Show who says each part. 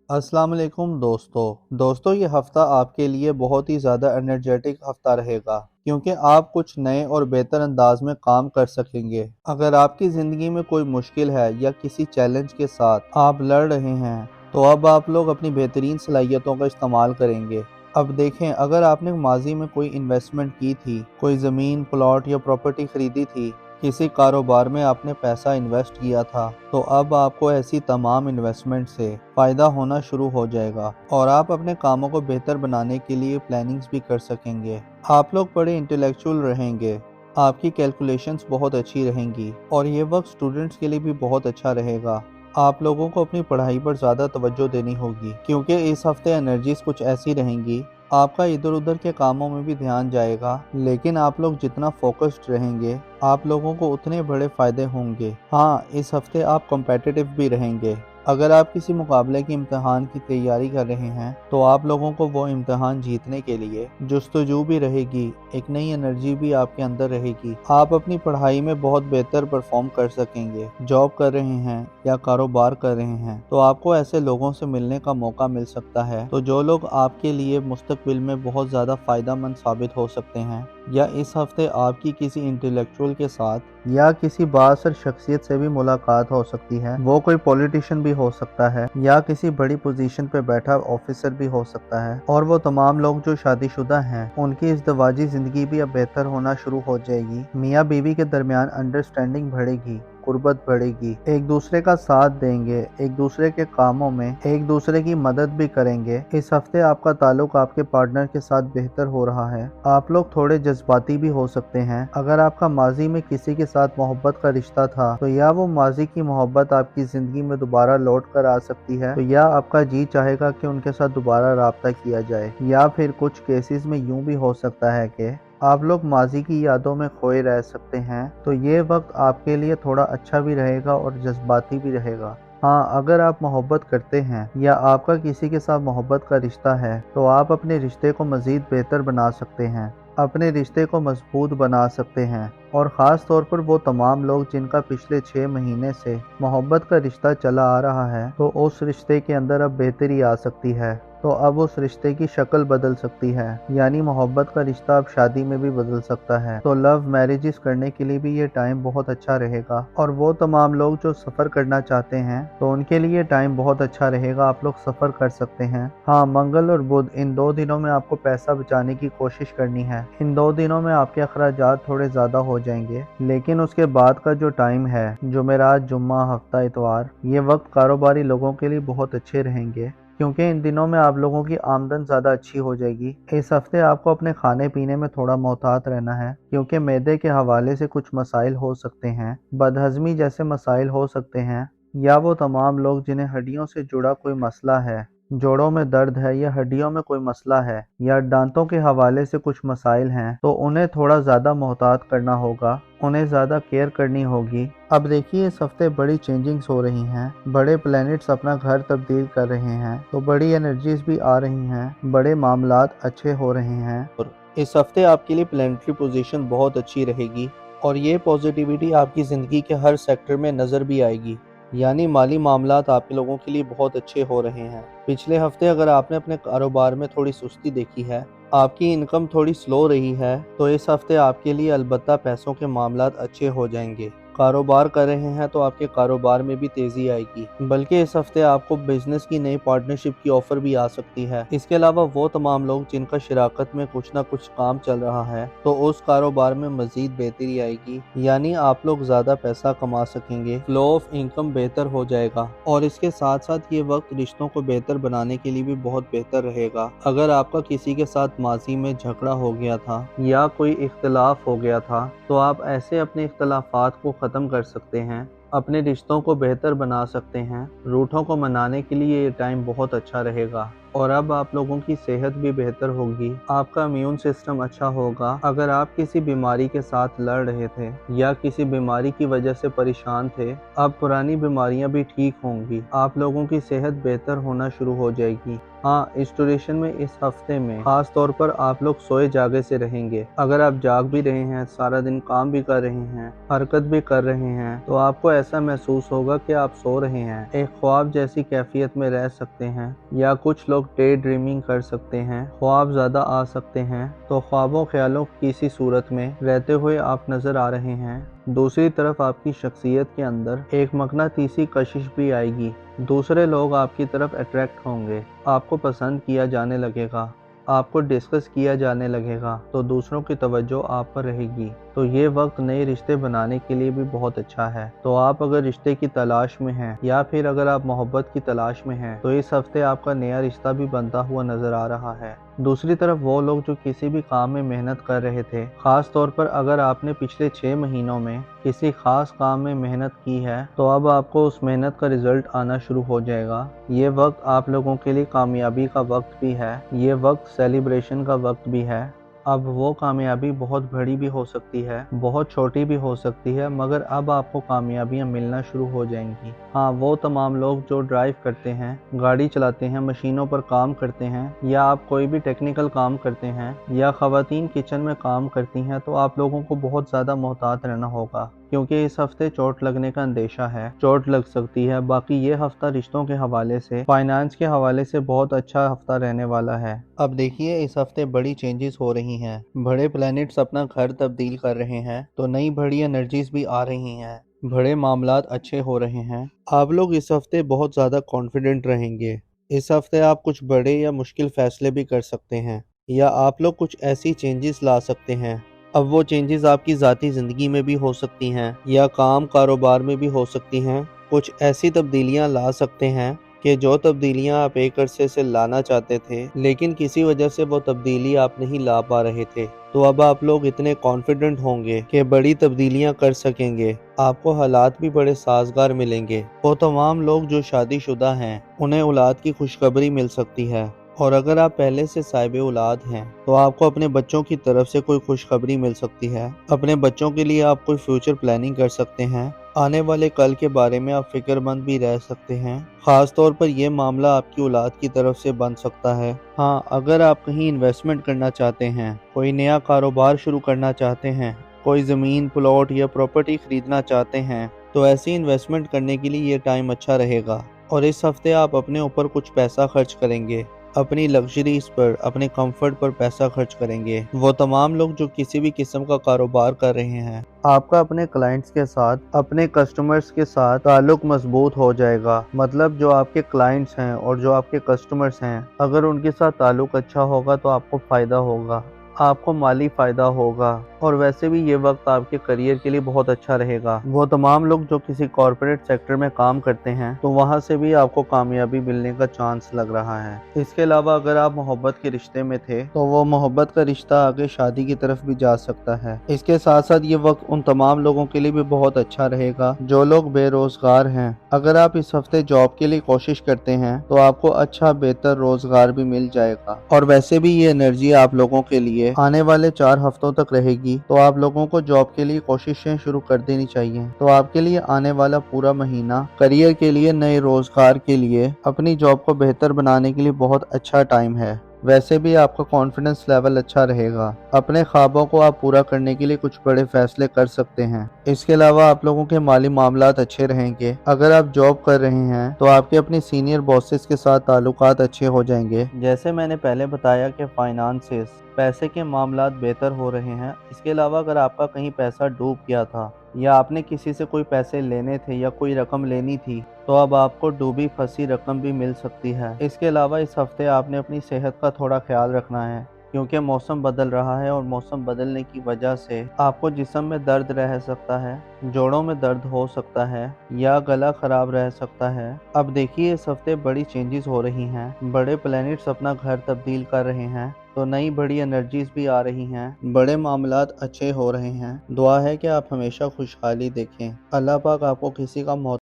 Speaker 1: अस्सलाम वालेकुम दोस्तों ये हफ़्ता आपके लिए बहुत ही ज़्यादा एनर्जेटिक हफ़्ता रहेगा क्योंकि आप कुछ नए और बेहतर अंदाज में काम कर सकेंगे। अगर आपकी ज़िंदगी में कोई मुश्किल है या किसी चैलेंज के साथ आप लड़ रहे हैं तो अब आप लोग अपनी बेहतरीन सलाहियतों का इस्तेमाल करेंगे। अब देखें, अगर आपने माजी में कोई इन्वेस्टमेंट की थी, कोई ज़मीन, प्लॉट या प्रॉपर्टी खरीदी थी, किसी कारोबार में आपने पैसा इन्वेस्ट किया था, तो अब आपको ऐसी तमाम इन्वेस्टमेंट से फ़ायदा होना शुरू हो जाएगा और आप अपने कामों को बेहतर बनाने के लिए प्लानिंग्स भी कर सकेंगे। आप लोग बड़े इंटेलेक्चुअल रहेंगे, आपकी कैलकुलेशंस बहुत अच्छी रहेंगी और ये वक्त स्टूडेंट्स के लिए भी बहुत अच्छा रहेगा। आप लोगों को अपनी पढ़ाई पर ज़्यादा तवज्जो देनी होगी क्योंकि इस हफ्ते एनर्जीज कुछ ऐसी रहेंगी। आपका इधर उधर के कामों में भी ध्यान जाएगा, लेकिन आप लोग जितना फोकस्ड रहेंगे आप लोगों को उतने बड़े फायदे होंगे। हाँ, इस हफ्ते आप कॉम्पिटिटिव भी रहेंगे। अगर आप किसी मुकाबले की इम्तिहान की तैयारी कर रहे हैं तो आप लोगों को वो इम्तिहान जीतने के लिए जुस्तजू भी रहेगी, एक नई एनर्जी भी आपके अंदर रहेगी। आप अपनी पढ़ाई में बहुत बेहतर परफॉर्म कर सकेंगे। जॉब कर रहे हैं या कारोबार कर रहे हैं तो आपको ऐसे लोगों से मिलने का मौका मिल सकता है तो जो लोग आपके लिए मुस्तकबिल में बहुत ज़्यादा फ़ायदेमंद साबित हो सकते हैं। या इस हफ्ते आपकी किसी इंटेलेक्चुअल के साथ या किसी बाअसर शख्सियत से भी मुलाकात हो सकती है। वो कोई पॉलिटिशियन भी हो सकता है या किसी बड़ी पोजीशन पे बैठा ऑफिसर भी हो सकता है। और वो तमाम लोग जो शादीशुदा हैं उनकी इज़्दिवाजी ज़िंदगी भी अब बेहतर होना शुरू हो जाएगी। मियाँ बीवी के दरमियान अंडरस्टैंडिंग बढ़ेगी, कुर्बत बढ़ेगी, एक दूसरे का साथ देंगे, एक दूसरे के कामों में एक दूसरे की मदद भी करेंगे। इस हफ्ते आपका ताल्लुक आपके पार्टनर के साथ बेहतर हो रहा है। आप लोग थोड़े जज्बाती भी हो सकते हैं। अगर आपका माजी में किसी के साथ मोहब्बत का रिश्ता था तो या वो माजी की मोहब्बत आपकी जिंदगी में दोबारा लौट कर आ सकती है तो या आपका जी चाहेगा कि उनके साथ दोबारा राब्ता किया जाए। या फिर कुछ केसेस में यूं भी हो सकता है कि आप लोग माजी की यादों में खोए रह सकते हैं। तो ये वक्त आपके लिए थोड़ा अच्छा भी रहेगा और जज्बाती भी रहेगा। हाँ, अगर आप मोहब्बत करते हैं या आपका किसी के साथ मोहब्बत का रिश्ता है तो आप अपने रिश्ते को मज़ीद बेहतर बना सकते हैं, अपने रिश्ते को मजबूत बना सकते हैं। और ख़ास तौर पर वो तमाम लोग जिनका पिछले 6 महीने से मोहब्बत का रिश्ता चला आ रहा है तो उस रिश्ते के अंदर अब बेहतरी आ सकती है। तो अब उस रिश्ते की शक्ल बदल सकती है, यानी मोहब्बत का रिश्ता अब शादी में भी बदल सकता है। तो लव मैरिजेस करने के लिए भी ये टाइम बहुत अच्छा रहेगा। और वो तमाम लोग जो सफ़र करना चाहते हैं तो उनके लिए टाइम बहुत अच्छा रहेगा, आप लोग सफ़र कर सकते हैं। हाँ, मंगल और बुध इन 2 दिनों में आपको पैसा बचाने की कोशिश करनी है। इन 2 दिनों में आपके अखराजात थोड़े ज़्यादा हो जाएंगे, लेकिन उसके बाद का जो टाइम है, जुमेरात, जुम्मा, हफ्ता, इतवार, ये वक्त कारोबारी लोगों के लिए बहुत अच्छे रहेंगे क्योंकि इन दिनों में आप लोगों की आमदन ज़्यादा अच्छी हो जाएगी। इस हफ्ते आपको अपने खाने पीने में थोड़ा मोहतात रहना है क्योंकि मैदे के हवाले से कुछ मसाइल हो सकते हैं, बदहज़मी जैसे मसाइल हो सकते हैं। या वो तमाम लोग जिन्हें हड्डियों से जुड़ा कोई मसला है, जोड़ों में दर्द है या हड्डियों में कोई मसला है या दांतों के हवाले से कुछ मसाइल हैं तो उन्हें थोड़ा ज़्यादा मोहतात करना होगा, उन्हें ज़्यादा केयर करनी होगी। अब देखिए, इस हफ्ते बड़ी चेंजिंग्स हो रही हैं, बड़े प्लैनेट्स अपना घर तब्दील कर रहे हैं तो बड़ी एनर्जीज भी आ रही हैं, बड़े मामलात अच्छे हो रहे हैं। और इस हफ्ते आपके लिए प्लैनेटरी पोजीशन बहुत अच्छी रहेगी और ये पॉजिटिविटी आपकी ज़िंदगी के हर सेक्टर में नज़र भी आएगी। यानी माली मामलात आप लोगों के लिए बहुत अच्छे हो रहे हैं। पिछले हफ्ते अगर आपने अपने कारोबार में थोड़ी सुस्ती देखी है, आपकी इनकम थोड़ी स्लो रही है, तो इस हफ्ते आपके लिए अलबत्ता पैसों के मामलात अच्छे हो जाएंगे। कारोबार कर रहे हैं तो आपके कारोबार में भी तेज़ी आएगी, बल्कि इस हफ्ते आपको बिजनेस की नई पार्टनरशिप की ऑफ़र भी आ सकती है। इसके अलावा वो तमाम लोग जिनका शराकत में कुछ ना कुछ काम चल रहा है तो उस कारोबार में मज़ीद बेहतरी आएगी, यानी आप लोग ज़्यादा पैसा कमा सकेंगे, फ्लो ऑफ इनकम बेहतर हो जाएगा। और इसके साथ साथ ये वक्त रिश्तों को बेहतर बनाने के लिए भी बहुत बेहतर रहेगा। अगर आपका किसी के साथ माजी में झगड़ा हो गया था या कोई इख्तलाफ हो गया था तो आप ऐसे अपने इख्तलाफात को ख़त्म कर सकते हैं, अपने रिश्तों को बेहतर बना सकते हैं। रूठों को मनाने के लिए ये टाइम बहुत अच्छा रहेगा। और अब आप लोगों की सेहत भी बेहतर होगी, आपका इम्यून सिस्टम अच्छा होगा। अगर आप किसी बीमारी के साथ लड़ रहे थे या किसी बीमारी की वजह से परेशान थे, अब पुरानी बीमारियां भी ठीक होंगी, आप लोगों की सेहत बेहतर होना शुरू हो जाएगी। हाँ, इस ड्यूरेशन में इस हफ्ते में खास तौर पर आप लोग सोए जागे से रहेंगे। अगर आप जाग भी रहे हैं, सारा दिन काम भी कर रहे हैं, हरकत भी कर रहे हैं, तो आपको ऐसा महसूस होगा कि आप सो रहे हैं। एक ख्वाब जैसी कैफियत में रह सकते हैं, या कुछ लोग डे ड्रीमिंग कर सकते हैं। ख्वाब ज्यादा आ सकते हैं, तो ख्वाबों ख्यालों की किसी सूरत में रहते हुए आप नजर आ रहे हैं। दूसरी तरफ आपकी शख्सियत के अंदर एक मकनातीसी कशिश भी आएगी। दूसरे लोग आपकी तरफ अट्रैक्ट होंगे, आपको पसंद किया जाने लगेगा, आपको डिस्कस किया जाने लगेगा, तो दूसरों की तवज्जो आप पर रहेगी। तो ये वक्त नए रिश्ते बनाने के लिए भी बहुत अच्छा है। तो आप अगर रिश्ते की तलाश में हैं, या फिर अगर आप मोहब्बत की तलाश में हैं, तो इस हफ्ते आपका नया रिश्ता भी बनता हुआ नजर आ रहा है। दूसरी तरफ वो लोग जो किसी भी काम में मेहनत कर रहे थे, खास तौर पर अगर आपने पिछले 6 महीनों में किसी खास काम में मेहनत की है, तो अब आपको उस मेहनत का रिजल्ट आना शुरू हो जाएगा। ये वक्त आप लोगों के लिए कामयाबी का वक्त भी है, ये वक्त सेलिब्रेशन का वक्त भी है। अब वो कामयाबी बहुत बड़ी भी हो सकती है, बहुत छोटी भी हो सकती है, मगर अब आपको कामयाबियां मिलना शुरू हो जाएंगी। हाँ, वो तमाम लोग जो ड्राइव करते हैं, गाड़ी चलाते हैं, मशीनों पर काम करते हैं, या आप कोई भी टेक्निकल काम करते हैं, या ख़वातीन किचन में काम करती हैं, तो आप लोगों को बहुत ज़्यादा मोहतात रहना होगा, क्योंकि इस हफ्ते चोट लगने का अंदेशा है, चोट लग सकती है। बाकी ये हफ्ता रिश्तों के हवाले से, फाइनेंस के हवाले से बहुत अच्छा हफ्ता रहने वाला है। अब देखिए, इस हफ्ते बड़ी चेंजेस हो रही हैं, बड़े प्लैनेट्स अपना घर तब्दील कर रहे हैं, तो नई बड़ी एनर्जीज भी आ रही हैं, बड़े मामलात अच्छे हो रहे हैं। आप लोग इस हफ्ते बहुत ज़्यादा कॉन्फिडेंट रहेंगे। इस हफ्ते आप कुछ बड़े या मुश्किल फैसले भी कर सकते हैं, या आप लोग कुछ ऐसी चेंजेस ला सकते हैं। अब वो चेंजेस आपकी ज़ाती ज़िंदगी में भी हो सकती हैं, या काम कारोबार में भी हो सकती हैं। कुछ ऐसी तब्दीलियां ला सकते हैं कि जो तब्दीलियां आप एक अरसे से लाना चाहते थे, लेकिन किसी वजह से वो तब्दीली आप नहीं ला पा रहे थे। तो अब आप लोग इतने कॉन्फिडेंट होंगे कि बड़ी तब्दीलियां कर सकेंगे। आपको हालात भी बड़े साजगार मिलेंगे। वो तमाम लोग जो शादीशुदा हैं, उन्हें औलाद की खुशखबरी मिल सकती है। और अगर आप पहले से साहिब औलाद हैं, तो आपको अपने बच्चों की तरफ से कोई खुशखबरी मिल सकती है। अपने बच्चों के लिए आप कोई फ्यूचर प्लानिंग कर सकते हैं। आने वाले कल के बारे में आप फिक्रमंद भी रह सकते हैं। खास तौर पर यह मामला आपकी औलाद की तरफ से बन सकता है। हाँ, अगर आप कहीं इन्वेस्टमेंट करना चाहते हैं, कोई नया कारोबार शुरू करना चाहते हैं, कोई ज़मीन, प्लॉट या प्रॉपर्टी खरीदना चाहते हैं, तो ऐसी इन्वेस्टमेंट करने के लिए ये टाइम अच्छा रहेगा। और इस हफ्ते आप अपने ऊपर कुछ पैसा खर्च करेंगे, अपनी लग्जरीज पर, अपने कंफर्ट पर पैसा खर्च करेंगे। वो तमाम लोग जो किसी भी किस्म का कारोबार कर रहे हैं, आपका अपने क्लाइंट्स के साथ, अपने कस्टमर्स के साथ ताल्लुक मजबूत हो जाएगा। मतलब जो आपके क्लाइंट्स हैं और जो आपके कस्टमर्स हैं, अगर उनके साथ ताल्लुक अच्छा होगा तो आपको फ़ायदा होगा, आपको माली फ़ायदा होगा। और वैसे भी ये वक्त आपके करियर के लिए बहुत अच्छा रहेगा। वो तमाम लोग जो किसी कॉर्पोरेट सेक्टर में काम करते हैं, तो वहाँ से भी आपको कामयाबी मिलने का चांस लग रहा है। इसके अलावा अगर आप मोहब्बत के रिश्ते में थे, तो वो मोहब्बत का रिश्ता आगे शादी की तरफ भी जा सकता है। इसके साथ साथ ये वक्त उन तमाम लोगों के लिए भी बहुत अच्छा रहेगा जो लोग बेरोजगार हैं। अगर आप इस हफ्ते जॉब के लिए कोशिश करते हैं, तो आपको अच्छा बेहतर रोजगार भी मिल जाएगा। और वैसे भी ये एनर्जी आप लोगों के लिए आने वाले 4 हफ्तों तक रहेगी, तो आप लोगों को जॉब के लिए कोशिशें शुरू कर देनी चाहिए। तो आपके लिए आने वाला पूरा महीना करियर के लिए, नए रोजगार के लिए, अपनी जॉब को बेहतर बनाने के लिए बहुत अच्छा टाइम है। वैसे भी आपका कॉन्फिडेंस लेवल अच्छा रहेगा। अपने ख्वाबों को आप पूरा करने के लिए कुछ बड़े फैसले कर सकते हैं। इसके अलावा आप लोगों के माली मामलात अच्छे रहेंगे। अगर आप जॉब कर रहे हैं, तो आपके अपने सीनियर बॉसेस के साथ ताल्लुकात अच्छे हो जाएंगे। जैसे मैंने पहले बताया कि फाइनेंसेस, पैसे के मामलात बेहतर हो रहे हैं। इसके अलावा अगर आपका कहीं पैसा डूब गया था, या आपने किसी से कोई पैसे लेने थे या कोई रकम लेनी थी, तो अब आपको डूबी फंसी रकम भी मिल सकती है। इसके अलावा इस हफ्ते आपने अपनी सेहत का थोड़ा ख्याल रखना है, क्योंकि मौसम बदल रहा है और मौसम बदलने की वजह से आपको जिस्म में दर्द रह सकता है, जोड़ों में दर्द हो सकता है, या गला खराब रह सकता है। अब देखिए, इस हफ्ते बड़ी चेंजेस हो रही हैं, बड़े प्लैनेट्स अपना घर तब्दील कर रहे हैं, तो नई बड़ी एनर्जीज भी आ रही हैं, बड़े मामलात अच्छे हो रहे हैं। दुआ है कि आप हमेशा खुशहाली देखें। अल्लाह पाक आपको किसी का